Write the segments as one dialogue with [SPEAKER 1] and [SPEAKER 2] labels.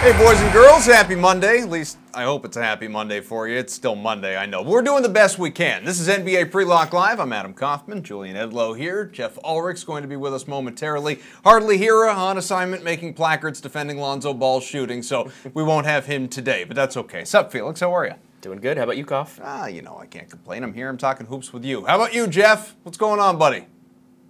[SPEAKER 1] Hey, boys and girls, happy Monday. At least I hope it's a happy Monday for you. It's still Monday, I know. But we're doing the best we can. This is NBA Pre-Lock Live. I'm Adam Kaufman. Julian Edlow here. Geoff Ulrich's going to be with us momentarily. Hardly Hira on assignment, making placards, defending Lonzo Ball's shooting, so we won't have him today, but that's okay. Sup, Felix? How are you?
[SPEAKER 2] Doing good. How about you, Koff?
[SPEAKER 1] You know, I can't complain. I'm here. I'm talking hoops with you. How about you, Geoff? What's going on, buddy?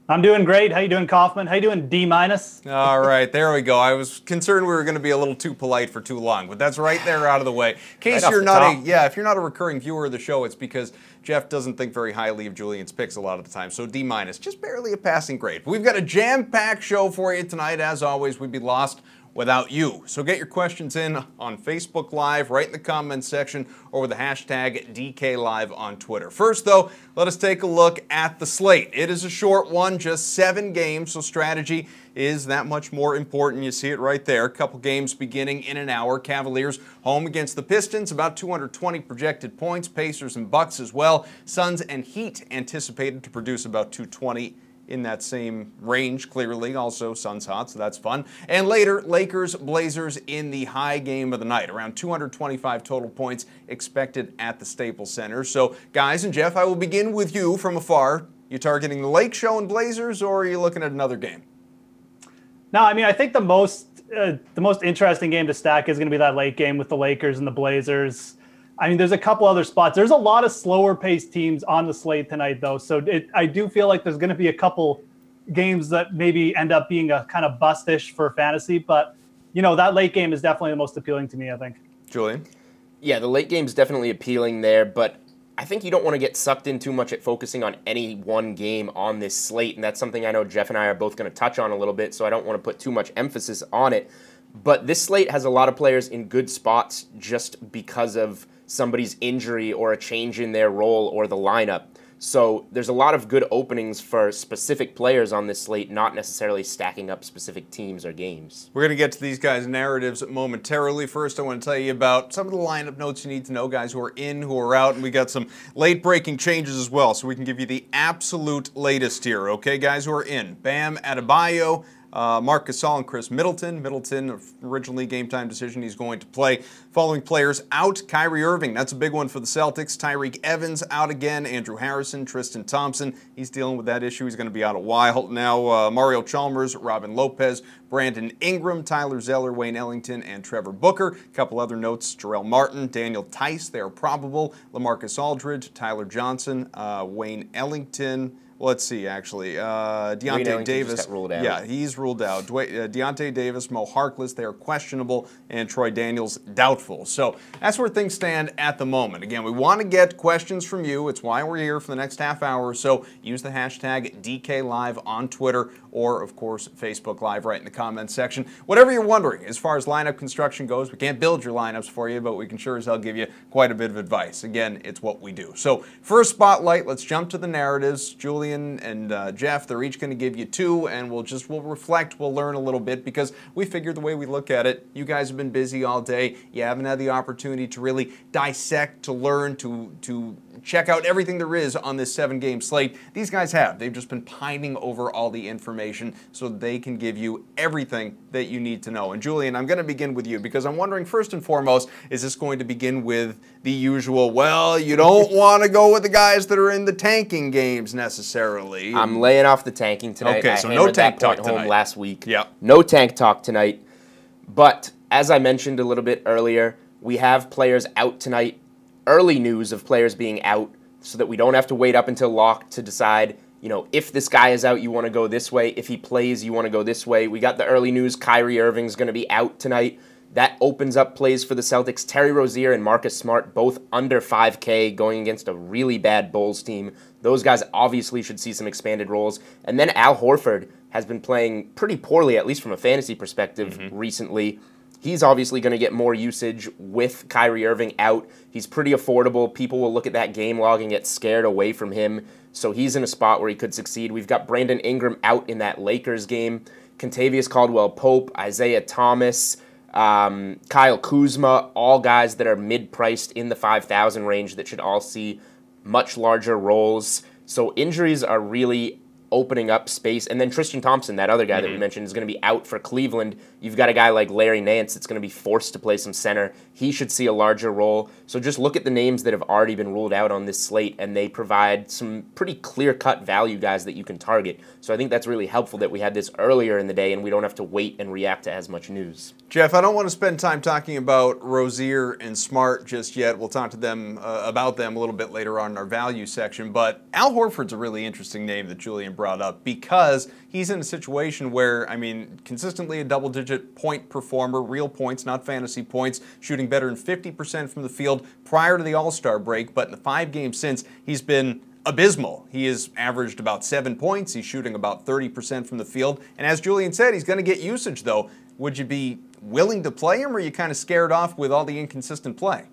[SPEAKER 3] I'm doing great. How you doing, Kaufman? How you doing, D-?
[SPEAKER 1] All right, there we go. I was concerned we were going to be a little too polite for too long, but that's right there out of the way. In case
[SPEAKER 2] right
[SPEAKER 1] you're not if you're not a recurring viewer of the show, it's because Geoff doesn't think very highly of Julian's picks a lot of the time. So D-, just barely a passing grade. We've got a jam-packed show for you tonight. As always, we'd be lost without you. So get your questions in on Facebook Live, right in the comments section, or with the hashtag DKLive on Twitter. First, though, let us take a look at the slate. It is a short one, just 7 games, so strategy is that much more important. You see it right there. A couple games beginning in an hour. Cavaliers home against the Pistons, about 220 projected points. Pacers and Bucks as well. Suns and Heat anticipated to produce about 220 in that same range, clearly. Also, Suns hot, so that's fun. And later, Lakers, Blazers in the high game of the night. Around 225 total points expected at the Staples Center. So, guys and Geoff, I will begin with you from afar. You targeting the Lake Show and Blazers, or are you looking at another game?
[SPEAKER 3] No, I mean, I think the most interesting game to stack is going to be that late game with the Lakers and the Blazers. I mean, there's a couple other spots. There's a lot of slower-paced teams on the slate tonight, though. So I do feel like there's going to be a couple games that maybe end up being a kind of bust-ish for fantasy. But, you know, that late game is definitely the most appealing to me, I think.
[SPEAKER 1] Julian?
[SPEAKER 2] Yeah, the late game is definitely appealing there, but I think you don't want to get sucked in too much at focusing on any one game on this slate, and that's something I know Geoff and I are both going to touch on a little bit, so I don't want to put too much emphasis on it. But this slate has a lot of players in good spots just because of somebody's injury or a change in their role or the lineup. So there's a lot of good openings for specific players on this slate, not necessarily stacking up specific teams or games.
[SPEAKER 1] We're going to get to these guys' narratives momentarily. First, I want to tell you about some of the lineup notes you need to know, guys who are in, who are out, and we got some late-breaking changes as well, so we can give you the absolute latest here. Okay, guys who are in: Bam Adebayo, Marc Gasol and Chris Middleton. Middleton, originally game-time decision, he's going to play. Following players out: Kyrie Irving, that's a big one for the Celtics. Tyreke Evans out again. Andrew Harrison, Tristan Thompson, he's dealing with that issue. He's going to be out a while now. Mario Chalmers, Robin Lopez, Brandon Ingram, Tyler Zeller, Wayne Ellington, and Trevor Booker. A couple other notes: Jarrell Martin, Daniel Tice, they are probable. LaMarcus Aldridge, Tyler Johnson, Wayne Ellington. Let's see, actually. Deontay Davis.
[SPEAKER 2] Just got ruled out.
[SPEAKER 1] Yeah, he's ruled out. Deontay Davis, Mo Harkless, they are questionable, and Troy Daniels doubtful. So that's where things stand at the moment. Again, we want to get questions from you. It's why we're here for the next half hour or so. Use the hashtag DKLive on Twitter or, of course, Facebook Live right in the comments section. Whatever you're wondering, as far as lineup construction goes, we can't build your lineups for you, but we can sure as hell give you quite a bit of advice. Again, it's what we do. So first spotlight, let's jump to the narratives. Julian and Geoff, they're each going to give you 2, and we'll reflect, we'll learn a little bit, because we figured the way we look at it, you guys have been busy all day. You haven't had the opportunity to really dissect, to learn, to check out everything there is on this 7-game slate. These guys have. They've just been pining over all the information so they can give you everything that you need to know. And Julian, I'm going to begin with you, because I'm wondering, first and foremost, is this going to begin with the usual, well, you don't want to go with the guys that are in the tanking games necessarily?
[SPEAKER 2] I'm laying off the tanking tonight.
[SPEAKER 1] Okay, so no tank talk
[SPEAKER 2] home
[SPEAKER 1] tonight.
[SPEAKER 2] Last week.
[SPEAKER 1] Yep.
[SPEAKER 2] No tank talk tonight. But as I mentioned a little bit earlier, we have players out tonight. Early news of players being out, so that we don't have to wait up until lock to decide, you know, if this guy is out, you want to go this way. If he plays, you want to go this way. We got the early news. Kyrie Irving's going to be out tonight. That opens up plays for the Celtics. Terry Rozier and Marcus Smart, both under 5K, going against a really bad Bulls team. Those guys obviously should see some expanded roles. And then Al Horford has been playing pretty poorly, at least from a fantasy perspective, recently. He's obviously going to get more usage with Kyrie Irving out. He's pretty affordable. People will look at that game log and get scared away from him. So he's in a spot where he could succeed. We've got Brandon Ingram out in that Lakers game. Kentavious Caldwell-Pope, Isaiah Thomas, Kyle Kuzma, all guys that are mid-priced in the 5,000 range that should all see much larger roles. So injuries are really opening up space. And then Tristan Thompson, that other guy that we mentioned, is going to be out for Cleveland. You've got a guy like Larry Nance that's going to be forced to play some center. He should see a larger role. So just look at the names that have already been ruled out on this slate, and they provide some pretty clear-cut value guys that you can target. So I think that's really helpful that we had this earlier in the day and we don't have to wait and react to as much news.
[SPEAKER 1] Geoff, I don't want to spend time talking about Rozier and Smart just yet. We'll talk to them about them a little bit later on in our value section. But Al Horford's a really interesting name that Julian brought up because he's in a situation where, I mean, consistently a double-digit point performer, real points, not fantasy points, shooting better than 50% from the field prior to the All-Star break. But in the 5 games since, he's been abysmal. He has averaged about 7 points. He's shooting about 30% from the field. And as Julian said, he's going to get usage, though. Would you be willing to play him, or are you kind of scared off with all the inconsistent play?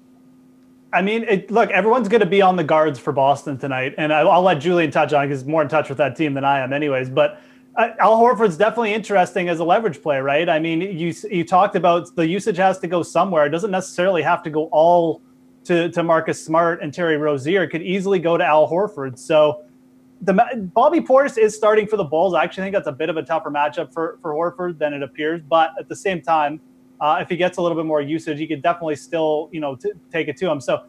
[SPEAKER 3] I mean, look, everyone's going to be on the guards for Boston tonight, and I'll let Julian touch on it because he's more in touch with that team than I am anyways. But Al Horford's definitely interesting as a leverage play, right? I mean, you talked about the usage has to go somewhere. It doesn't necessarily have to go all to Marcus Smart and Terry Rozier. It could easily go to Al Horford. So Bobby Portis is starting for the Bulls. I actually think that's a bit of a tougher matchup for Horford than it appears. But at the same time, if he gets a little bit more usage, he could definitely still, take it to him. So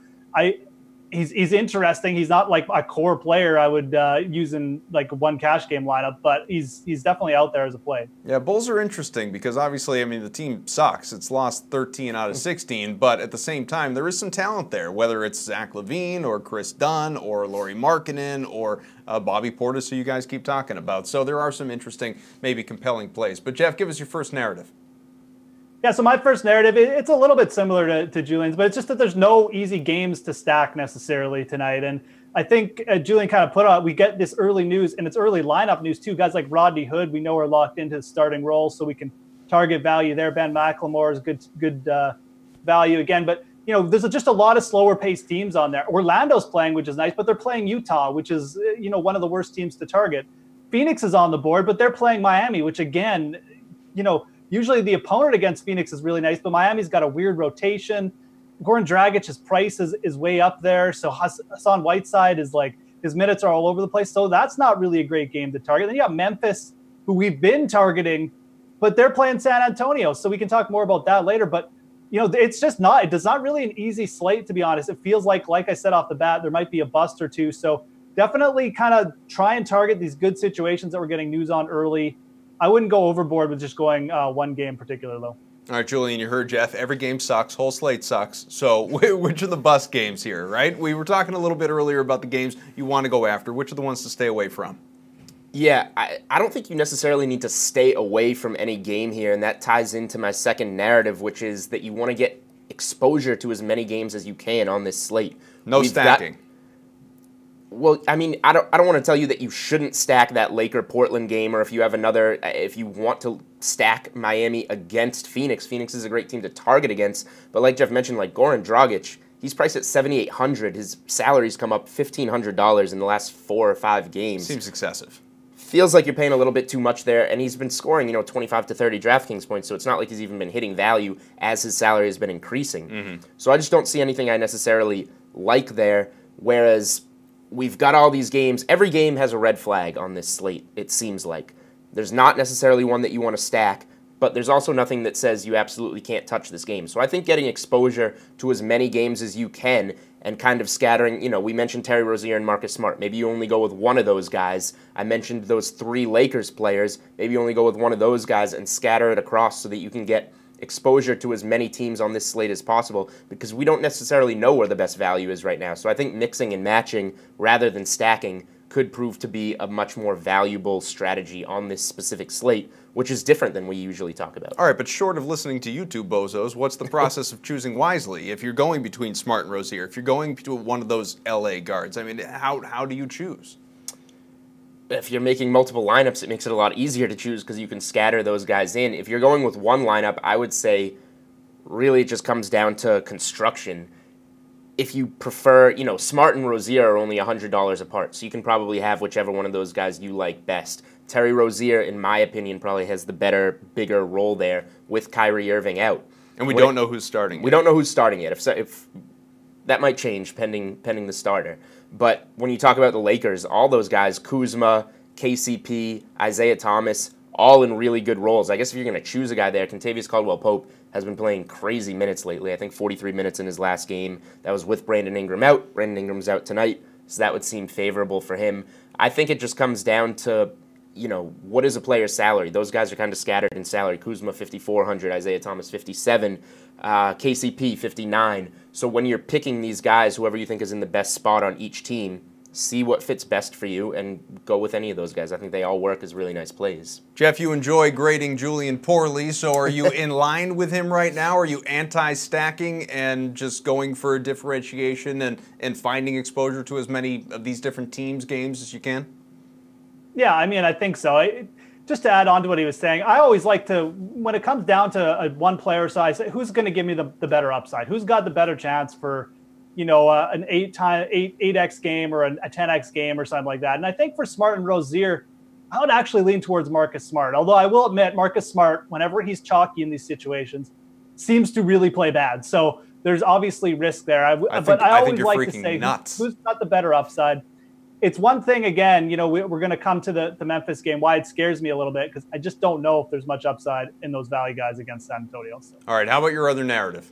[SPEAKER 3] he's interesting. He's not like a core player I would use in like one cash game lineup, but he's definitely out there as a play.
[SPEAKER 1] Yeah, Bulls are interesting because obviously, I mean, the team sucks. It's lost 13 out of 16, but at the same time, there is some talent there, whether it's Zach LaVine or Chris Dunn or Lauri Markkanen or Bobby Portis, who you guys keep talking about. So there are some interesting, maybe compelling plays. But Geoff, give us your first narrative.
[SPEAKER 3] Yeah, so my first narrative, it's a little bit similar to Julian's, but it's just that there's no easy games to stack necessarily tonight. And I think Julian kind of put out, we get this early news, and it's early lineup news too. Guys like Rodney Hood, we know are locked into his starting role, so we can target value there. Ben McLemore is good value again. But, there's just a lot of slower paced teams on there. Orlando's playing, which is nice, but they're playing Utah, which is, one of the worst teams to target. Phoenix is on the board, but they're playing Miami, which again, usually the opponent against Phoenix is really nice, but Miami's got a weird rotation. Goran Dragic's price is way up there. So Hassan Whiteside is like, his minutes are all over the place. So that's not really a great game to target. Then you got Memphis, who we've been targeting, but they're playing San Antonio. So we can talk more about that later. But, it's just not, it's not really an easy slate, to be honest. It feels like I said off the bat, there might be a bust or two. So definitely kind of try and target these good situations that we're getting news on early. I wouldn't go overboard with just going one game in particular, though.
[SPEAKER 1] All right, Julian, you heard Geoff. Every game sucks. Whole slate sucks. So which are the bust games here, right? We were talking a little bit earlier about the games you want to go after. Which are the ones to stay away from?
[SPEAKER 2] Yeah, I don't think you necessarily need to stay away from any game here, and that ties into my second narrative, which is that you want to get exposure to as many games as you can on this slate.
[SPEAKER 1] No stacking.
[SPEAKER 2] Well, I mean, I don't want to tell you that you shouldn't stack that Laker-Portland game, or if you want to stack Miami against Phoenix. Phoenix is a great team to target against, but like Geoff mentioned, like Goran Dragic, he's priced at $7,800. His salary's come up $1,500 in the last 4 or 5 games.
[SPEAKER 1] Seems excessive.
[SPEAKER 2] Feels like you're paying a little bit too much there, and he's been scoring, 25 to 30 DraftKings points, so it's not like he's even been hitting value as his salary has been increasing. So I just don't see anything I necessarily like there, whereas we've got all these games. Every game has a red flag on this slate, it seems like. There's not necessarily one that you want to stack, but there's also nothing that says you absolutely can't touch this game. So I think getting exposure to as many games as you can and kind of scattering, we mentioned Terry Rozier and Marcus Smart. Maybe you only go with one of those guys. I mentioned those 3 Lakers players. Maybe you only go with one of those guys and scatter it across so that you can get exposure to as many teams on this slate as possible, because we don't necessarily know where the best value is right now. So I think mixing and matching rather than stacking could prove to be a much more valuable strategy on this specific slate, which is different than we usually talk about.
[SPEAKER 1] All right, but short of listening to you two bozos, what's the process of choosing wisely? If you're going between Smart and Rozier, if you're going between one of those LA guards, I mean, how do you choose?
[SPEAKER 2] If you're making multiple lineups, it makes it a lot easier to choose because you can scatter those guys in. If you're going with one lineup, I would say really it just comes down to construction. If you prefer, Smart and Rozier are only $100 apart, so you can probably have whichever one of those guys you like best. Terry Rozier, in my opinion, probably has the better, bigger role there with Kyrie Irving out.
[SPEAKER 1] And we don't know who's starting yet.
[SPEAKER 2] We don't know who's starting yet. If that might change pending the starter. But when you talk about the Lakers, all those guys, Kuzma KCP, Isaiah Thomas, all in really good roles. I guess if you're going to choose a guy there, Kentavious Caldwell-Pope has been playing crazy minutes lately. I think 43 minutes in his last game. That was with Brandon Ingram out. Brandon Ingram's out tonight, so that would seem favorable for him. I think it just comes down to, what is a player's salary? Those guys are kind of scattered in salary. Kuzma, 5,400. Isaiah Thomas, 57. KCP, 59. So when you're picking these guys, whoever you think is in the best spot on each team, see what fits best for you and go with any of those guys. I think they all work as really nice plays.
[SPEAKER 1] Geoff, you enjoy grading Julian poorly, so are you in line with him right now? Are you anti-stacking and just going for differentiation and finding exposure to as many of these different teams' games as you can?
[SPEAKER 3] Yeah, I think so. Just to add on to what he was saying, I always like to, when it comes down to a one player size, who's going to give me the better upside? Who's got the better chance for an 8x game or a 10x game or something like that. And I think for Smart and Rozier, I would actually lean towards Marcus Smart. Although I will admit, Marcus Smart, whenever he's chalky in these situations, seems to really play bad. So there's obviously risk there. But I always like to say who's got the better upside. It's one thing, again, we're going to come to the Memphis game, why it scares me a little bit, because I just don't know if there's much upside in those value guys against San Antonio. So.
[SPEAKER 1] All right, how about your other narrative?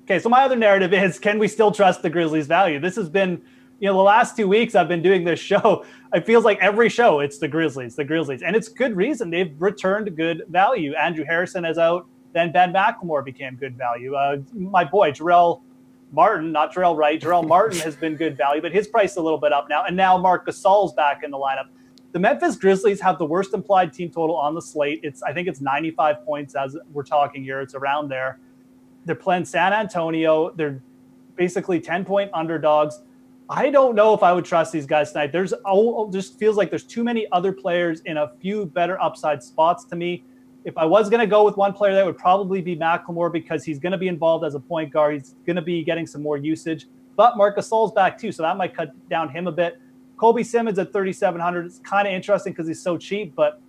[SPEAKER 3] Okay, so my other narrative is, can we still trust the Grizzlies' value? This has been, the last 2 weeks I've been doing this show. It feels like every show it's the Grizzlies. And it's good reason. They've returned good value. Andrew Harrison is out. Then Ben McLemore became good value. My boy, Jarrell Martin, not Jarrell Wright. Jarrell Martin has been good value, but his price is a little bit up now. And now Marc Gasol's back in the lineup. The Memphis Grizzlies have the worst implied team total on the slate. I think it's 95 points as we're talking here. It's around there. They're playing San Antonio. They're basically 10-point underdogs. I don't know if I would trust these guys tonight. Just feels like there's too many other players in a few better upside spots to me. If I was going to go with one player, that would probably be McLemore, because he's going to be involved as a point guard. He's going to be getting some more usage. But Marc Gasol's back too, so that might cut down him a bit. Colby Simmons at 3,700. It's kind of interesting because he's so cheap, but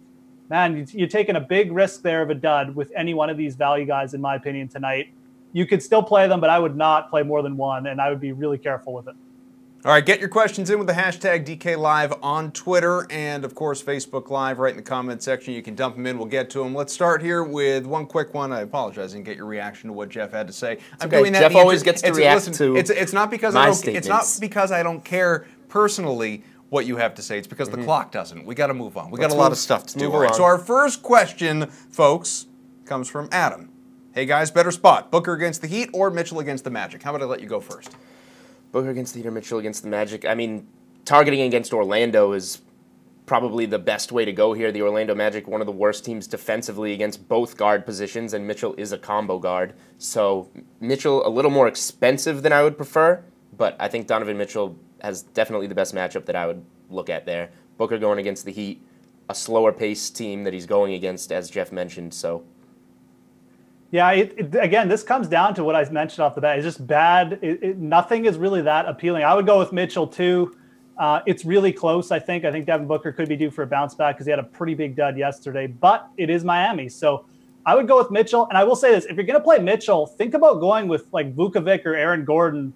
[SPEAKER 3] man, you're taking a big risk there of a dud with any one of these value guys, in my opinion, tonight. You could still play them, but I would not play more than one, and I would be really careful with it.
[SPEAKER 1] All right, get your questions in with the hashtag DKLive on Twitter and, of course, Facebook Live right in the comment section. You can dump them in. We'll get to them. Let's start here with one quick one. I apologize, I didn't get your reaction to what Geoff had to say.
[SPEAKER 2] I'm doing that. Geoff always gets to react to
[SPEAKER 1] it's not because it's not because I don't care personally what you have to say. It's because the clock doesn't. We got to move on. We got a lot of stuff to do. All right, so our first question, folks, comes from Adam. Hey, guys, better spot, Booker against the Heat or Mitchell against the Magic? How about I let you go first?
[SPEAKER 2] Booker against the Heat or Mitchell against the Magic? I mean, targeting against Orlando is probably the best way to go here. The Orlando Magic, one of the worst teams defensively against both guard positions, and Mitchell is a combo guard. So Mitchell a little more expensive than I would prefer, but I think Donovan Mitchell has definitely the best matchup that I would look at there. Booker going against the Heat, a slower pace team that he's going against, as Geoff mentioned, so...
[SPEAKER 3] Yeah, again, this comes down to what I mentioned off the bat. It's just bad. Nothing is really that appealing. I would go with Mitchell, too. It's really close, I think. I think Devin Booker could be due for a bounce back because he had a pretty big dud yesterday. But it is Miami. So I would go with Mitchell. And I will say this. If you're going to play Mitchell, think about going with like Vucevic or Aaron Gordon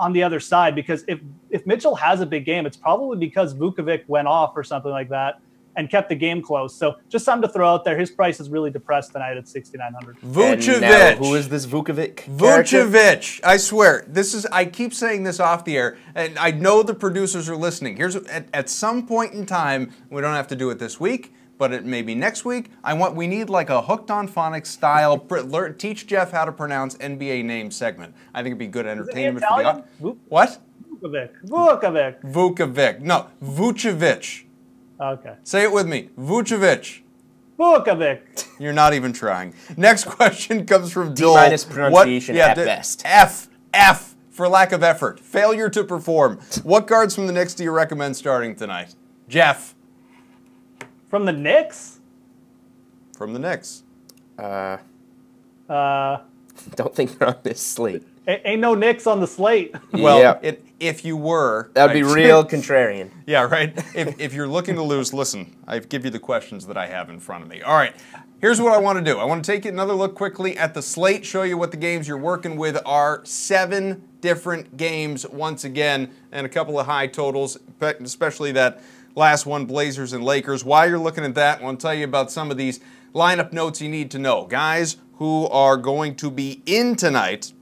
[SPEAKER 3] on the other side. Because if Mitchell has a big game, it's probably because Vucevic went off or something like that and kept the game close. So just something to throw out there. His price is really depressed tonight at 6,900.
[SPEAKER 1] Vucevic.
[SPEAKER 2] Who is this Vucevic?
[SPEAKER 1] Vucevic. I swear, I keep saying this off the air, and I know the producers are listening. Here's at some point in time, we don't have to do it this week, but it may be next week. We need like a Hooked on Phonics style, teach Geoff how to pronounce NBA name segment. I think it'd be good entertainment for the What? Vucevic. No, Vucevic.
[SPEAKER 3] Okay.
[SPEAKER 1] Say it with me. Vucevic.
[SPEAKER 3] Vucevic.
[SPEAKER 1] You're not even trying. Next question comes from Joel.
[SPEAKER 2] D- pronunciation at best.
[SPEAKER 1] F for lack of effort. Failure to perform. What guards from the Knicks do you recommend starting tonight? Geoff.
[SPEAKER 3] From the Knicks?
[SPEAKER 1] From the Knicks.
[SPEAKER 2] Don't think they're on this slate.
[SPEAKER 3] Ain't no Knicks on the slate.
[SPEAKER 1] Well, yeah. If you were...
[SPEAKER 2] That would be real contrarian.
[SPEAKER 1] Yeah, right? If you're looking to lose, listen, I give you the questions that I have in front of me. All right, here's what I want to do. I want to take another look quickly at the slate, show you what the games you're working with are. 7 different games once again, and a couple of high totals, especially that last one, Blazers and Lakers. While you're looking at that, I want to tell you about some of these lineup notes you need to know. Guys who are going to be in tonight: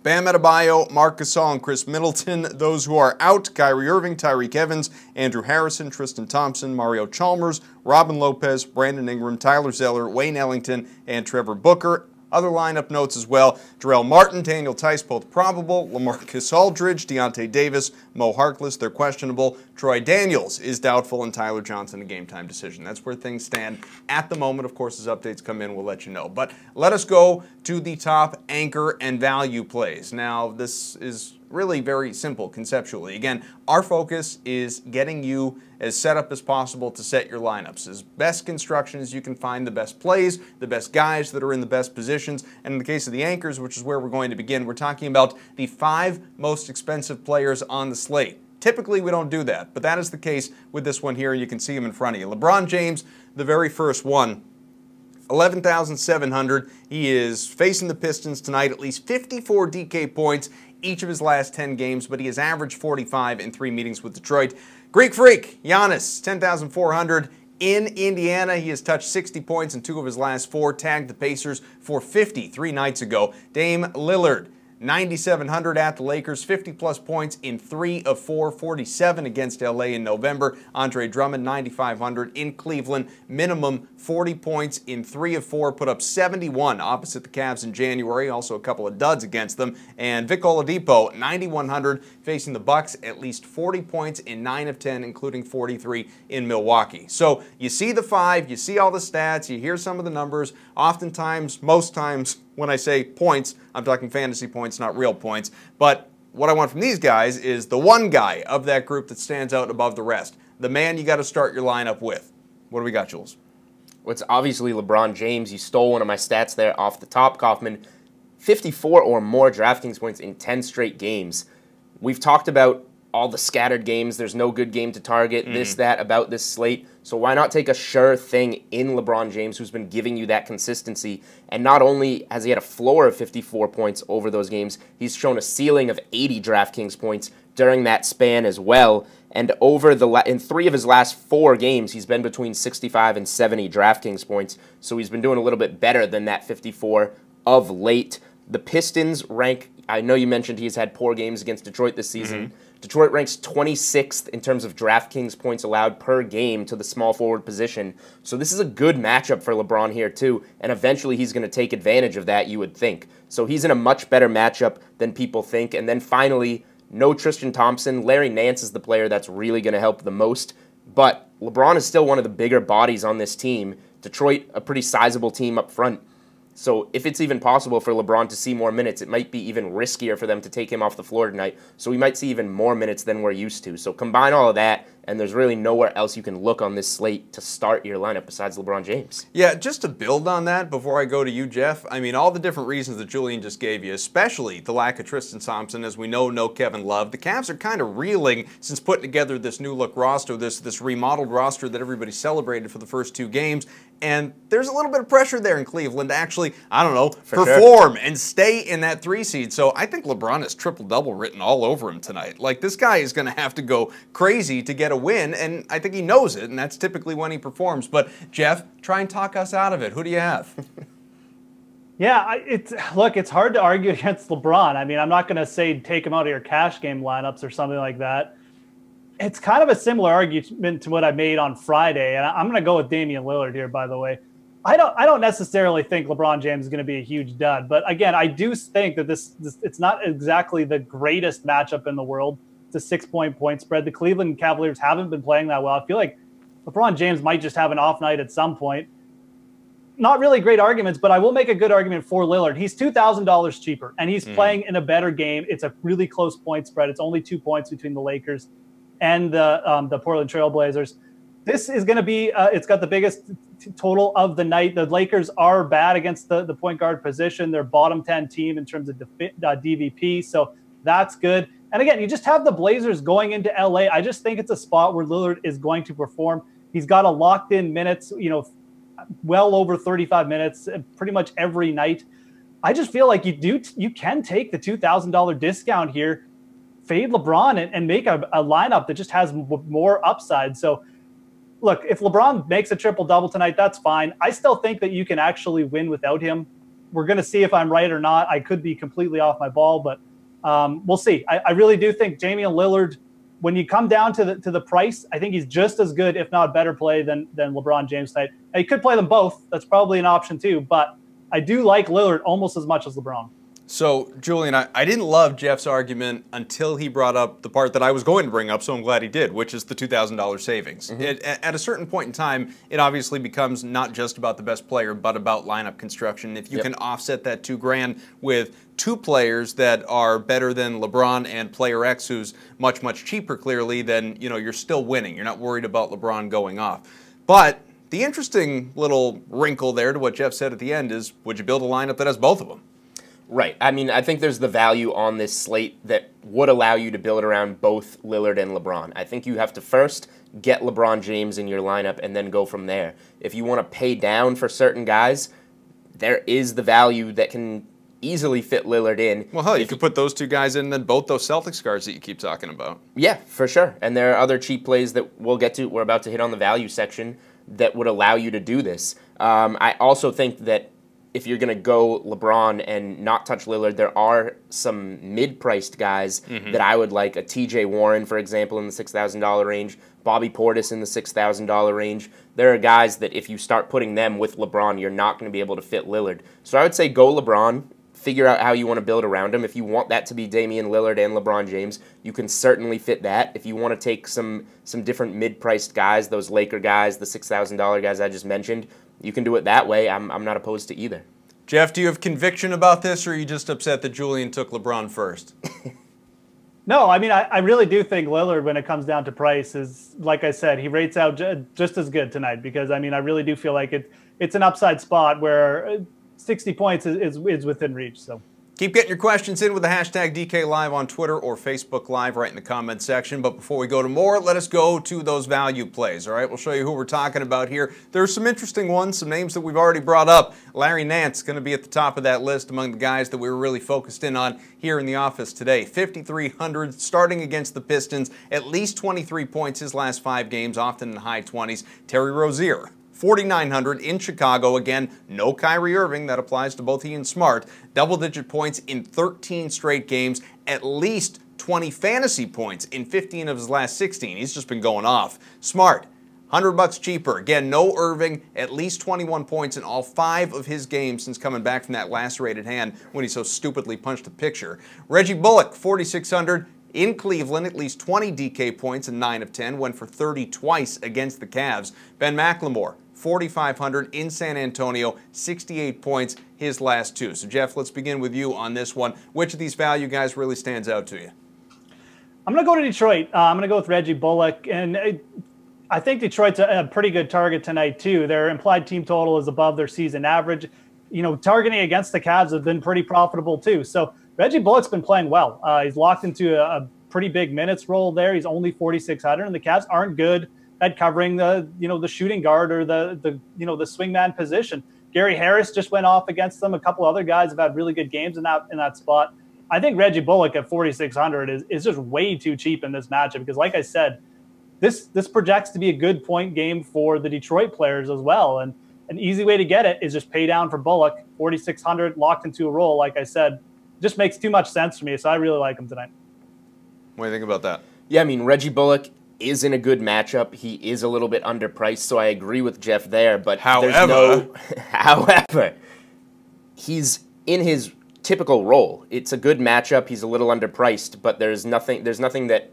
[SPEAKER 1] Bam Adebayo, Marc Gasol, and Chris Middleton. Those who are out: Kyrie Irving, Tyreek Evans, Andrew Harrison, Tristan Thompson, Mario Chalmers, Robin Lopez, Brandon Ingram, Tyler Zeller, Wayne Ellington, and Trevor Booker. Other lineup notes as well: Jarrell Martin, Daniel Tice, both probable; LaMarcus Aldridge, Deontay Davis, Mo Harkless, they're questionable; Troy Daniels is doubtful; and Tyler Johnson, a game-time decision. That's where things stand at the moment. Of course, as updates come in, we'll let you know. But let us go to the top anchor and value plays. Now, this is really very simple conceptually. Again, our focus is getting you as set up as possible to set your lineups. As best construction as you can find the best plays, the best guys that are in the best positions. And in the case of the anchors, which is where we're going to begin, we're talking about the 5 most expensive players on the slate. Typically, we don't do that, but that is the case with this one here, and you can see him in front of you. LeBron James, the very first one, 11,700. He is facing the Pistons tonight, at least 54 DK points each of his last 10 games, but he has averaged 45 in 3 meetings with Detroit. Greek Freak, Giannis, 10,400. In Indiana, he has touched 60 points in 2 of his last 4, tagged the Pacers for 50 3 nights ago. Dame Lillard, 9,700 at the Lakers, 50-plus points in 3 of 4, 47 against LA in November. Andre Drummond, 9,500 in Cleveland, minimum 40 points in 3 of 4, put up 71 opposite the Cavs in January, also a couple of duds against them. And Vic Oladipo, 9,100, facing the Bucks, at least 40 points in 9 of 10, including 43 in Milwaukee. So you see the 5, you see all the stats, you hear some of the numbers. Oftentimes, most times, when I say points, I'm talking fantasy points, not real points. But what I want from these guys is the one guy of that group that stands out above the rest. The man you got to start your lineup with. What do we got, Jules?
[SPEAKER 2] Well, it's obviously LeBron James. You stole one of my stats there off the top, Kaufman. 54 or more DraftKings points in 10 straight games. We've talked about all the scattered games. There's no good game to target, this, that, about this slate. So why not take a sure thing in LeBron James, who's been giving you that consistency? And not only has he had a floor of 54 points over those games, he's shown a ceiling of 80 DraftKings points during that span as well. And in 3 of his last 4 games, he's been between 65 and 70 DraftKings points. So he's been doing a little bit better than that 54 of late. The Pistons rank, I know you mentioned he's had poor games against Detroit this season. Detroit ranks 26th in terms of DraftKings points allowed per game to the small forward position. So this is a good matchup for LeBron here too, and eventually he's going to take advantage of that, you would think. So he's in a much better matchup than people think. And then finally, no Tristan Thompson. Larry Nance is the player that's really going to help the most. But LeBron is still one of the bigger bodies on this team. Detroit, a pretty sizable team up front. So if it's even possible for LeBron to see more minutes, it might be even riskier for them to take him off the floor tonight. So we might see even more minutes than we're used to. So combine all of that, and there's really nowhere else you can look on this slate to start your lineup besides LeBron James.
[SPEAKER 1] Yeah, just to build on that before I go to you, Geoff, I mean, all the different reasons that Julian just gave you, especially the lack of Tristan Thompson, as we know, no Kevin Love. The Cavs are kind of reeling since putting together this new look roster, this remodeled roster that everybody celebrated for the first 2 games. And there's a little bit of pressure there in Cleveland to actually, I don't know, perform and stay in that 3 seed. So I think LeBron has triple-double written all over him tonight. Like, this guy is going to have to go crazy to get a win, and I think he knows it, and that's typically when he performs. But, Geoff, try and talk us out of it. Who do you have?
[SPEAKER 3] Yeah, look, it's hard to argue against LeBron. I mean, I'm not going to say take him out of your cash game lineups or something like that. It's kind of a similar argument to what I made on Friday, and I'm going to go with Damian Lillard here, by the way. I don't necessarily think LeBron James is going to be a huge dud, but again, I do think that this it's not exactly the greatest matchup in the world. It's a 6-point point spread. The Cleveland Cavaliers haven't been playing that well. I feel like LeBron James might just have an off night at some point. Not really great arguments, but I will make a good argument for Lillard. He's $2,000 cheaper, and he's playing in a better game. It's a really close point spread. It's only 2 points between the Lakers and the Portland Trail Blazers. This is going to be, it's got the biggest total of the night. The Lakers are bad against the point guard position. They're bottom 10 team in terms of DVP, so that's good. And again, you just have the Blazers going into LA. I just think it's a spot where Lillard is going to perform. He's got a locked in minutes, well over 35 minutes pretty much every night. I just feel like you can take the $2,000 discount here fade LeBron and make a lineup that just has more upside. So, look, if LeBron makes a triple-double tonight, that's fine. I still think that you can actually win without him. We're going to see if I'm right or not. I could be completely off my ball, but we'll see. I really do think Damian Lillard, when you come down to the price, I think he's just as good, if not better play than LeBron James tonight. Now, you could play them both. That's probably an option too, but I do like Lillard almost as much as LeBron. So,
[SPEAKER 1] Julian, I didn't love Geoff's argument until he brought up the part that I was going to bring up, so I'm glad he did, which is the $2,000 savings. At a certain point in time, it obviously becomes not just about the best player, but about lineup construction. If you can offset that $2,000 with two players that are better than LeBron and player X, who's much, much cheaper, clearly, then you're still winning. You're not worried about LeBron going off. But the interesting little wrinkle there to what Geoff said at the end is, would you build a lineup that has both of them?
[SPEAKER 2] Right. I mean, I think there's the value on this slate that would allow you to build around both Lillard and LeBron. I think you have to first get LeBron James in your lineup and then go from there. If you want to pay down for certain guys, there is the value that can easily fit Lillard in.
[SPEAKER 1] Well, hell, you could put those two guys in, then both those Celtics guards that you keep talking about.
[SPEAKER 2] Yeah, for sure. And there are other cheap plays that we'll get to. We're about to hit on the value section that would allow you to do this. I also think that if you're going to go LeBron and not touch Lillard, there are some mid-priced guys that I would like. A TJ Warren, for example, in the $6,000 range. Bobby Portis in the $6,000 range. There are guys that if you start putting them with LeBron, you're not going to be able to fit Lillard. So I would say go LeBron. Figure out how you want to build around him. If you want that to be Damian Lillard and LeBron James, you can certainly fit that. If you want to take some different mid-priced guys, those Laker guys, the $6,000 guys I just mentioned, you can do it that way. I'm not opposed to either.
[SPEAKER 1] Geoff, do you have conviction about this, or are you just upset that Julian took LeBron first?
[SPEAKER 3] No, I mean, I really do think Lillard, when it comes down to price, is, like I said, he rates out just as good tonight because, I mean, I really do feel like it's an upside spot where 60 points is within reach. So
[SPEAKER 1] keep getting your questions in with the hashtag DK Live on Twitter or Facebook Live right in the comments section. But before we go to more, let us go to those value plays. All right, we'll show you who we're talking about here. There's some interesting ones, some names that we've already brought up. Larry Nance going to be at the top of that list among the guys that we were really focused in on here in the office today. 5,300 starting against the Pistons, at least 23 points his last 5 games, often in the high 20s. Terry Rozier, 4,900 in Chicago. Again, no Kyrie Irving. That applies to both he and Smart. Double-digit points in 13 straight games. At least 20 fantasy points in 15 of his last 16. He's just been going off. Smart, $100 cheaper. Again, no Irving. At least 21 points in all 5 of his games since coming back from that lacerated hand when he so stupidly punched a picture. Reggie Bullock, 4,600. In Cleveland, at least 20 DK points in 9 of 10. Went for 30 twice against the Cavs. Ben McLemore, 4,500 in San Antonio, 68 points his last 2. So, Geoff, let's begin with you on this one. Which of these value guys really stands out to you?
[SPEAKER 3] I'm going to go to Detroit. I'm going to go with Reggie Bullock. And I think Detroit's a pretty good target tonight, too. Their implied team total is above their season average. Targeting against the Cavs has been pretty profitable, too. So, Reggie Bullock's been playing well. He's locked into a pretty big minutes role there. He's only 4,600, and the Cavs aren't good at covering the shooting guard or the swingman position. Gary Harris just went off against them. A couple other guys have had really good games in that spot. I think Reggie Bullock at 4,600 is just way too cheap in this matchup because, like I said, this projects to be a good point game for the Detroit players as well. And an easy way to get it is just pay down for Bullock, 4,600 locked into a role. Like I said, just makes too much sense for me. So I really like him tonight.
[SPEAKER 1] What do you think about that?
[SPEAKER 2] Yeah, I mean, Reggie Bullock is in a good matchup. He is a little bit underpriced, so I agree with Geoff there. But however, he's in his typical role. It's a good matchup. He's a little underpriced, but there's nothing that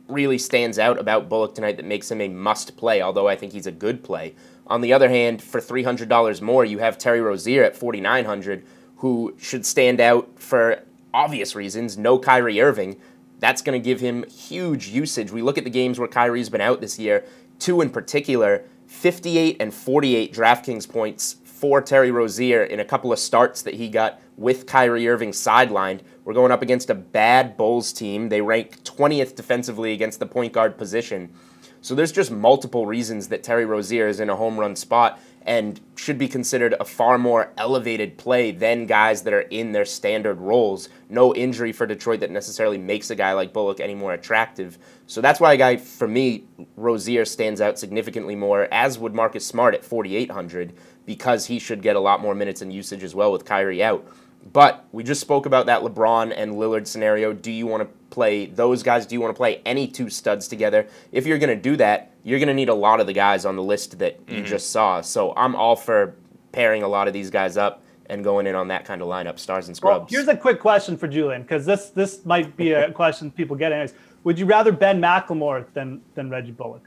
[SPEAKER 2] really stands out about Bullock tonight that makes him a must play, although I think he's a good play. On the other hand, for $300 more, you have Terry Rozier at 4,900, who should stand out for obvious reasons. No Kyrie Irving. That's going to give him huge usage. We look at the games where Kyrie's been out this year, 2 in particular, 58 and 48 DraftKings points for Terry Rozier in a couple of starts that he got with Kyrie Irving sidelined. We're going up against a bad Bulls team. They rank 20th defensively against the point guard position. So there's just multiple reasons that Terry Rozier is in a home run spot. and should be considered a far more elevated play than guys that are in their standard roles. No injury for Detroit that necessarily makes a guy like Bullock any more attractive. So that's why a guy, for me, Rozier stands out significantly more, as would Marcus Smart at 4,800, because he should get a lot more minutes and usage as well with Kyrie out. But we just spoke about that LeBron and Lillard scenario. Do you want to play those guys? Do you want to play any two studs together? If you're going to do that, you're going to need a lot of the guys on the list that you just saw. So I'm all for pairing a lot of these guys up and going in on that kind of lineup, stars and scrubs.
[SPEAKER 3] Well, here's a quick question for Julian, because this might be a question people get anyways. Would you rather Ben McLemore than Reggie Bullock?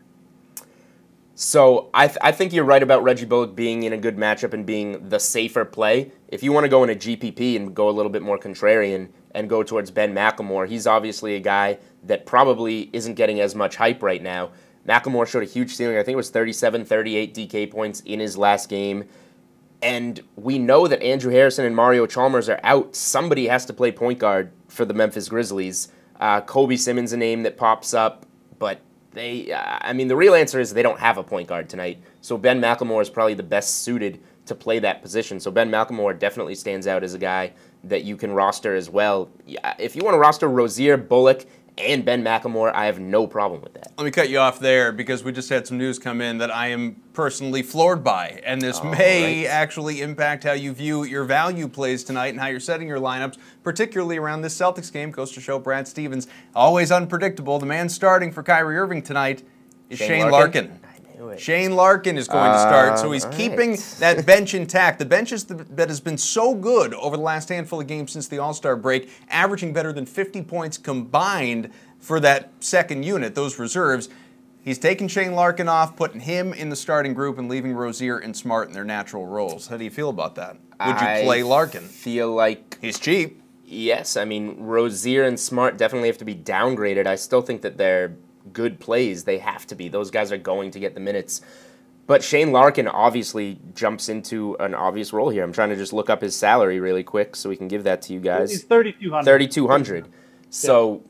[SPEAKER 2] So I think you're right about Reggie Bullock being in a good matchup and being the safer play. If you want to go in a GPP and go a little bit more contrarian and go towards Ben McLemore, he's obviously a guy that probably isn't getting as much hype right now. McLemore showed a huge ceiling. I think it was 37, 38 DK points in his last game. And we know that Andrew Harrison and Mario Chalmers are out. Somebody has to play point guard for the Memphis Grizzlies. Kobe Simmons, a name that pops up, but the real answer is they don't have a point guard tonight. So Ben McLemore is probably the best suited to play that position. So Ben McLemore definitely stands out as a guy that you can roster as well. If you want to roster Rozier, Bullock, and Ben McLemore, I have no problem with that.
[SPEAKER 1] Let me cut you off there because we just had some news come in that I am personally floored by, and this may actually impact how you view your value plays tonight and how you're setting your lineups, particularly around this Celtics game. Goes to show Brad Stevens, always unpredictable. The man starting for Kyrie Irving tonight is Shane Larkin. Shane Larkin is going to start, so he's keeping that bench intact. The bench that has been so good over the last handful of games since the All-Star break, averaging better than 50 points combined for that second unit, those reserves. He's taking Shane Larkin off, putting him in the starting group, and leaving Rozier and Smart in their natural roles. How do you feel about that? Would you play Larkin?
[SPEAKER 2] I feel like
[SPEAKER 1] he's cheap.
[SPEAKER 2] Yes, I mean, Rozier and Smart definitely have to be downgraded. I still think that they're good plays. They have to be. Those guys are going to get the minutes. But Shane Larkin obviously jumps into an obvious role here. I'm trying to just look up his salary really quick so we can give that to you guys.
[SPEAKER 3] He's $3,200.
[SPEAKER 2] $3,200. So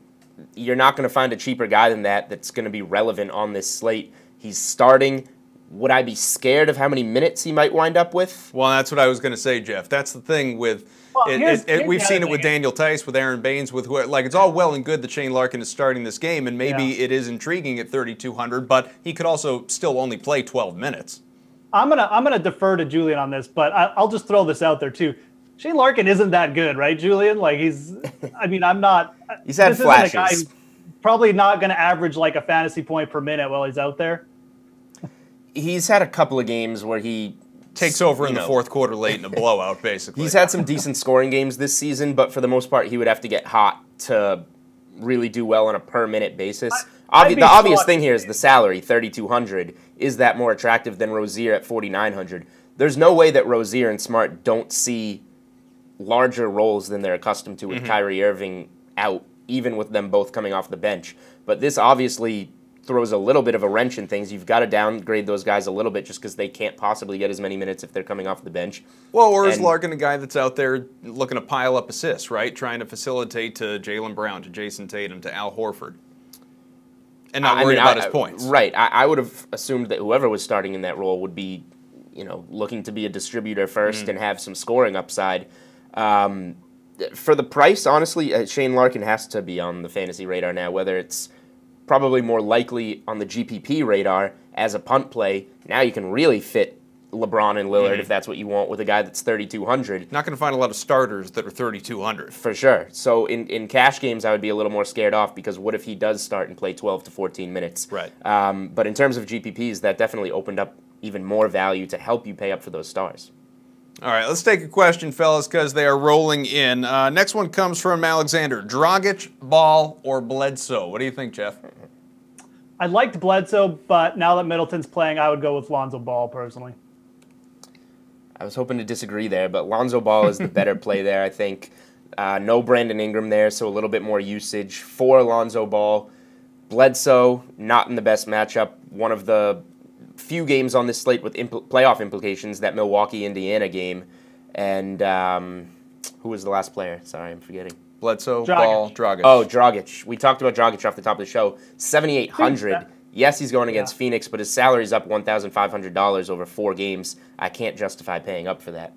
[SPEAKER 2] you're not going to find a cheaper guy than that that's going to be relevant on this slate. He's starting. Would I be scared of how many minutes he might wind up with?
[SPEAKER 1] Well, that's what I was going to say, Geoff. That's the thing with we've seen it with Daniel Tice, with Aaron Baines, with it's all well and good that Shane Larkin is starting this game, and maybe it is intriguing at 3,200, but he could also still only play 12 minutes.
[SPEAKER 3] I'm gonna defer to Julian on this, but I'll just throw this out there too. Shane Larkin isn't that good, right, Julian? Like he's
[SPEAKER 2] had flashes.
[SPEAKER 3] A guy who's probably not going to average like a fantasy point per minute while he's out there.
[SPEAKER 2] He's had a couple of games where he
[SPEAKER 1] takes over in the fourth quarter late in a blowout, basically.
[SPEAKER 2] He's had some decent scoring games this season, but for the most part, he would have to get hot to really do well on a per-minute basis. The obvious thing here is the salary, $3,200. Is that more attractive than Rozier at $4,900? There's no way that Rozier and Smart don't see larger roles than they're accustomed to with Kyrie Irving out, even with them both coming off the bench. But this obviously throws a little bit of a wrench in things. You've got to downgrade those guys a little bit just because they can't possibly get as many minutes if they're coming off the bench.
[SPEAKER 1] Well, or is Larkin a guy that's out there looking to pile up assists, right? Trying to facilitate to Jaylen Brown, to Jason Tatum, to Al Horford. And not worried about his points.
[SPEAKER 2] Right. I would have assumed that whoever was starting in that role would be, looking to be a distributor first and have some scoring upside. For the price, honestly, Shane Larkin has to be on the fantasy radar now, whether it's probably more likely on the GPP radar as a punt play. Now you can really fit LeBron and Lillard if that's what you want with a guy that's 3,200.
[SPEAKER 1] Not going to find a lot of starters that are 3,200.
[SPEAKER 2] For sure. So in cash games, I would be a little more scared off because what if he does start and play 12 to 14 minutes?
[SPEAKER 1] Right.
[SPEAKER 2] But in terms of GPPs, that definitely opened up even more value to help you pay up for those stars.
[SPEAKER 1] All right, let's take a question, fellas, because they are rolling in. Next one comes from Alexander. Dragic, Ball, or Bledsoe? What do you think, Geoff?
[SPEAKER 3] I liked Bledsoe, but now that Middleton's playing, I would go with Lonzo Ball, personally.
[SPEAKER 2] I was hoping to disagree there, but Lonzo Ball is the better play there, I think. No Brandon Ingram there, so a little bit more usage for Lonzo Ball. Bledsoe, not in the best matchup. One of the few games on this slate with playoff implications, that Milwaukee-Indiana game. And who was the last player? Sorry, I'm forgetting.
[SPEAKER 1] Bledsoe, Ball, Dragic.
[SPEAKER 2] Oh, Dragic. We talked about Dragic off the top of the show. 7,800. Yes, he's going against Phoenix, but his salary's up $1,500 over 4 games. I can't justify paying up for that.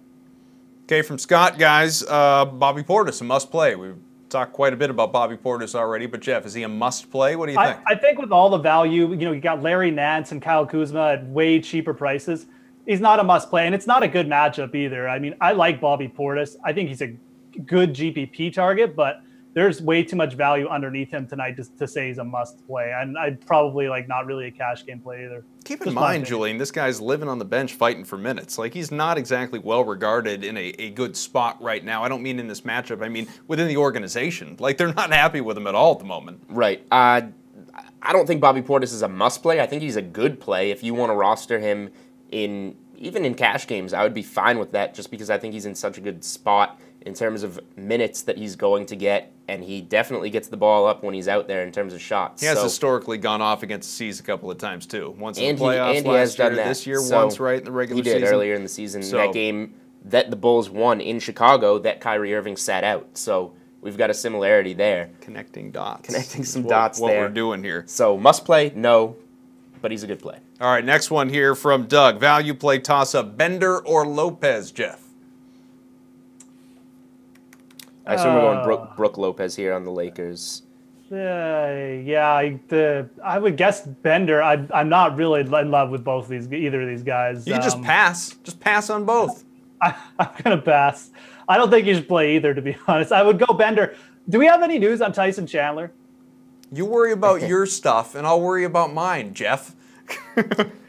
[SPEAKER 1] Okay, from Scott, guys, Bobby Portis, a must-play. We've talked quite a bit about Bobby Portis already, but Geoff, is he a must-play? What do you think?
[SPEAKER 3] I think with all the value, you got Larry Nance and Kyle Kuzma at way cheaper prices. He's not a must-play, and it's not a good matchup either. I mean, I like Bobby Portis. I think he's a good GPP target, but there's way too much value underneath him tonight to say he's a must-play. And I'd probably not really a cash game play either.
[SPEAKER 1] Keep in mind, Julian, this guy's living on the bench fighting for minutes. He's not exactly well-regarded in a good spot right now. I don't mean in this matchup. I mean within the organization. They're not happy with him at all at the moment.
[SPEAKER 2] Right. I don't think Bobby Portis is a must-play. I think he's a good play. If you want to roster him even in cash games, I would be fine with that just because I think he's in such a good spot in terms of minutes that he's going to get, and he definitely gets the ball up when he's out there in terms of shots.
[SPEAKER 1] He has historically gone off against the Seas a couple of times, too. Once in the
[SPEAKER 2] he
[SPEAKER 1] playoffs
[SPEAKER 2] has done that.
[SPEAKER 1] This year once, right, in the regular season.
[SPEAKER 2] He did earlier in the season. That game that the Bulls won in Chicago, that Kyrie Irving sat out. So we've got a similarity there.
[SPEAKER 1] Connecting dots.
[SPEAKER 2] Connecting some dots there.
[SPEAKER 1] What we're doing here.
[SPEAKER 2] So must play, no, but he's a good play.
[SPEAKER 1] All right, next one here from Doug. Value play toss-up, Bender or Lopez, Geoff?
[SPEAKER 2] I assume we're going Brook Lopez here on the Lakers.
[SPEAKER 3] I would guess Bender. I'm not really in love with either of these guys.
[SPEAKER 1] You can just pass. Just pass on both.
[SPEAKER 3] I'm going to pass. I don't think you should play either, to be honest. I would go Bender. Do we have any news on Tyson Chandler?
[SPEAKER 1] You worry about your stuff, and I'll worry about mine, Geoff.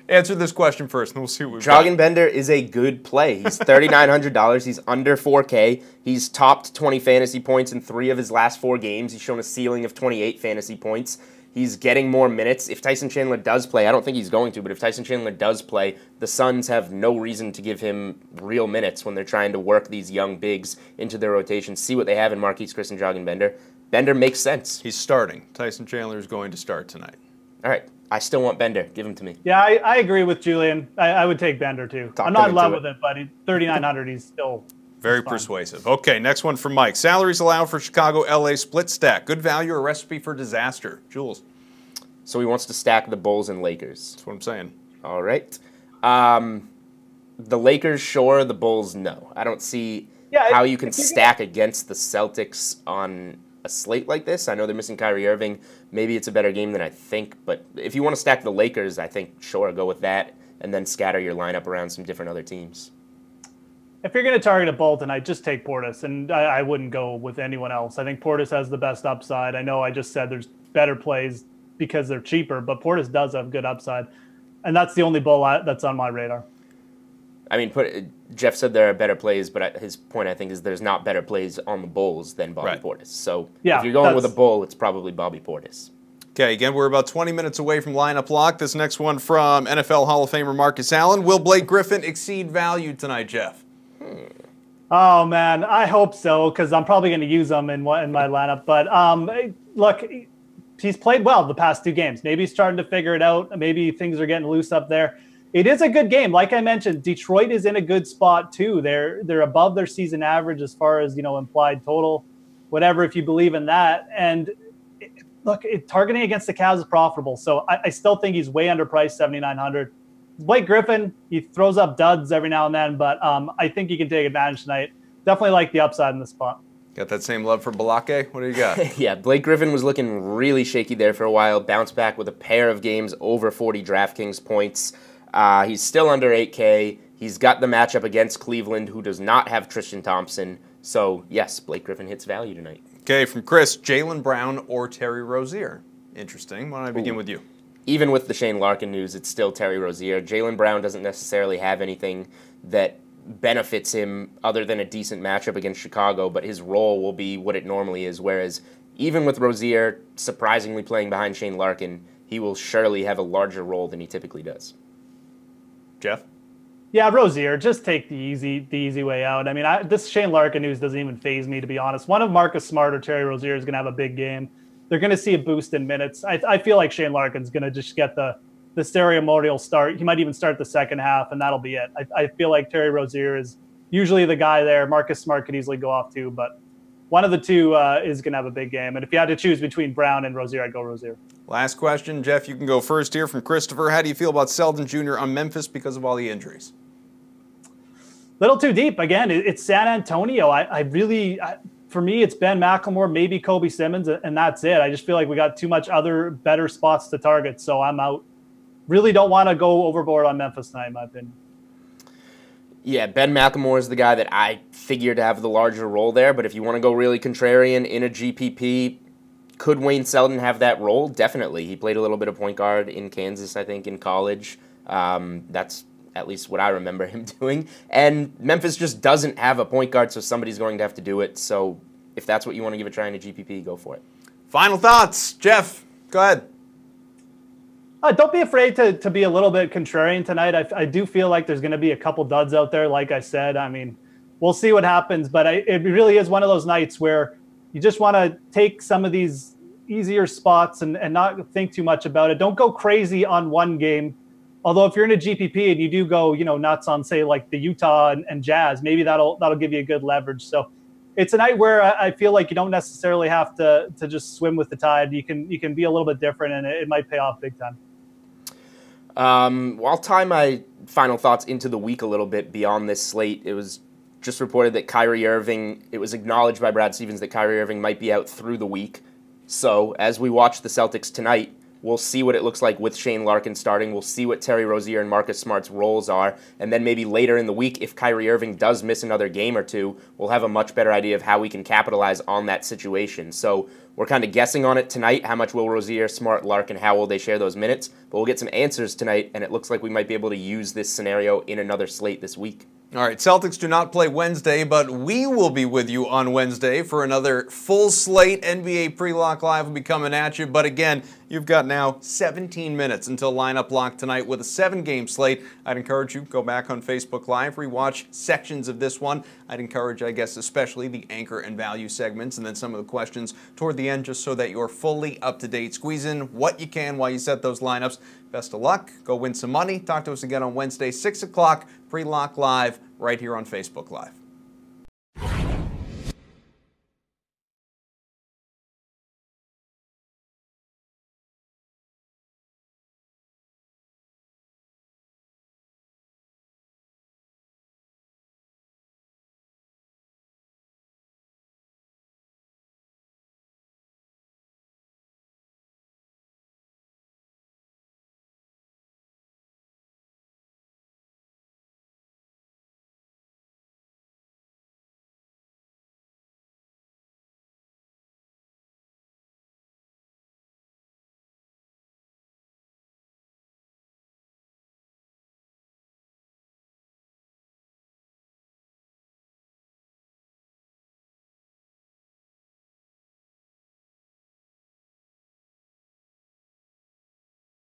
[SPEAKER 1] Answer this question first, and we'll see what we've got.
[SPEAKER 2] Bender is a good play. He's $3,900. He's under 4K. He's topped 20 fantasy points in 3 of his last 4 games. He's shown a ceiling of 28 fantasy points. He's getting more minutes. If Tyson Chandler does play, I don't think he's going to, but if Tyson Chandler does play, the Suns have no reason to give him real minutes when they're trying to work these young bigs into their rotation. See what they have in Marquise Chris and Bender. Bender makes sense.
[SPEAKER 1] He's starting. Tyson Chandler is going to start tonight.
[SPEAKER 2] All right. I still want Bender. Give him to me.
[SPEAKER 3] Yeah, I agree with Julian. I would take Bender, too. I'm not in love with it, but 3,900, he's still
[SPEAKER 1] very persuasive. Okay, next one from Mike. Salaries allowed for Chicago, LA split stack. Good value or recipe for disaster? Jules.
[SPEAKER 2] So he wants to stack the Bulls and Lakers.
[SPEAKER 1] That's what I'm saying.
[SPEAKER 2] All right. The Lakers, sure. The Bulls, no. I don't see how you can stack against the Celtics on a slate like this. I know they're missing Kyrie Irving. Maybe it's a better game than I think, but if you want to stack the Lakers, I think, sure, go with that, and then scatter your lineup around some different other teams.
[SPEAKER 3] If you're going to target a Bull tonight, just take Portis, and I wouldn't go with anyone else. I think Portis has the best upside. I know I just said there's better plays because they're cheaper, but Portis does have good upside, and that's the only Bull that's on my radar.
[SPEAKER 2] I mean, Geoff said there are better plays, but his point, I think, is there's not better plays on the Bulls than Bobby Portis. So if you're going with a Bull, it's probably Bobby Portis.
[SPEAKER 1] Okay, again, we're about 20 minutes away from lineup lock. This next one from NFL Hall of Famer Marcus Allen. Will Blake Griffin exceed value tonight, Geoff?
[SPEAKER 3] Oh, man, I hope so, because I'm probably going to use him in my lineup. But look, he's played well the past 2 games. Maybe he's starting to figure it out. Maybe things are getting loose up there. It is a good game. Like I mentioned, Detroit is in a good spot too. They're above their season average as far as, implied total, whatever, if you believe in that. And look, targeting against the Cavs is profitable. So I still think he's way underpriced, 7,900. Blake Griffin, he throws up duds every now and then, but I think he can take advantage tonight. Definitely like the upside in this spot.
[SPEAKER 1] Got that same love for Balake? What do you got?
[SPEAKER 2] Yeah, Blake Griffin was looking really shaky there for a while. Bounced back with a pair of games over 40 DraftKings points. He's still under 8K. He's got the matchup against Cleveland, who does not have Tristan Thompson. So, yes, Blake Griffin hits value tonight.
[SPEAKER 1] Okay, from Chris, Jaylen Brown or Terry Rozier? Interesting. Why don't I begin with you?
[SPEAKER 2] Even with the Shane Larkin news, it's still Terry Rozier. Jaylen Brown doesn't necessarily have anything that benefits him other than a decent matchup against Chicago, but his role will be what it normally is, whereas even with Rozier surprisingly playing behind Shane Larkin, he will surely have a larger role than he typically does.
[SPEAKER 1] Geoff?
[SPEAKER 3] Yeah, Rozier, just take the easy way out. I mean, this Shane Larkin news doesn't even faze me, to be honest. One of Marcus Smart or Terry Rozier is going to have a big game. They're going to see a boost in minutes. I feel like Shane Larkin's going to just get the ceremonial start. He might even start the second half, and that'll be it. I feel like Terry Rozier is usually the guy there. Marcus Smart could easily go off too, but one of the two is going to have a big game. And if you had to choose between Brown and Rozier, I'd go Rozier.
[SPEAKER 1] Last question, Geoff, you can go first here from Christopher. How do you feel about Selden Jr. on Memphis because of all the injuries?
[SPEAKER 3] Little too deep. Again, it's San Antonio. For me, it's Ben McLemore, maybe Kobe Simmons, and that's it. I just feel like we got too much other better spots to target, so I'm out. Really don't want to go overboard on Memphis tonight, in my opinion.
[SPEAKER 2] Yeah, Ben McLemore is the guy that I figured to have the larger role there, but if you want to go really contrarian in a GPP, could Wayne Selden have that role? Definitely. He played a little bit of point guard in Kansas, I think, in college. That's at least what I remember him doing. And Memphis just doesn't have a point guard, so somebody's going to have to do it. So if that's what you want to give a try in a GPP, go for it.
[SPEAKER 1] Final thoughts. Geoff, go ahead.
[SPEAKER 3] Don't be afraid to be a little bit contrarian tonight. I do feel like there's going to be a couple duds out there, like I said. I mean, we'll see what happens, but it really is one of those nights where you just want to take some of these easier spots and not think too much about it. Don't go crazy on one game. Although if you're in a GPP and you do go, nuts on, say, like the Utah and Jazz, maybe that'll give you a good leverage. So it's a night where I feel like you don't necessarily have to just swim with the tide. You can be a little bit different, and it might pay off big time.
[SPEAKER 2] I'll tie my final thoughts into the week a little bit beyond this slate. It was just reported that Kyrie Irving, it was acknowledged by Brad Stevens that Kyrie Irving might be out through the week. So as we watch the Celtics tonight, we'll see what it looks like with Shane Larkin starting. We'll see what Terry Rozier and Marcus Smart's roles are. And then maybe later in the week, if Kyrie Irving does miss another game or two, we'll have a much better idea of how we can capitalize on that situation. So we're kind of guessing on it tonight. How much will Rozier, Smart, Larkin, how will they share those minutes? But we'll get some answers tonight, and it looks like we might be able to use this scenario in another slate this week.
[SPEAKER 1] All right, Celtics do not play Wednesday, but we will be with you on Wednesday for another full slate. NBA Pre-Lock Live will be coming at you. But again, you've got now 17 minutes until lineup lock tonight with a 7-game slate. I'd encourage you, go back on Facebook Live, rewatch sections of this one. I'd encourage, I guess, especially the anchor and value segments and then some of the questions toward the end just so that you're fully up to date. Squeeze in what you can while you set those lineups. Best of luck. Go win some money. Talk to us again on Wednesday, 6 o'clock, Pre-Lock Live, right here on Facebook Live.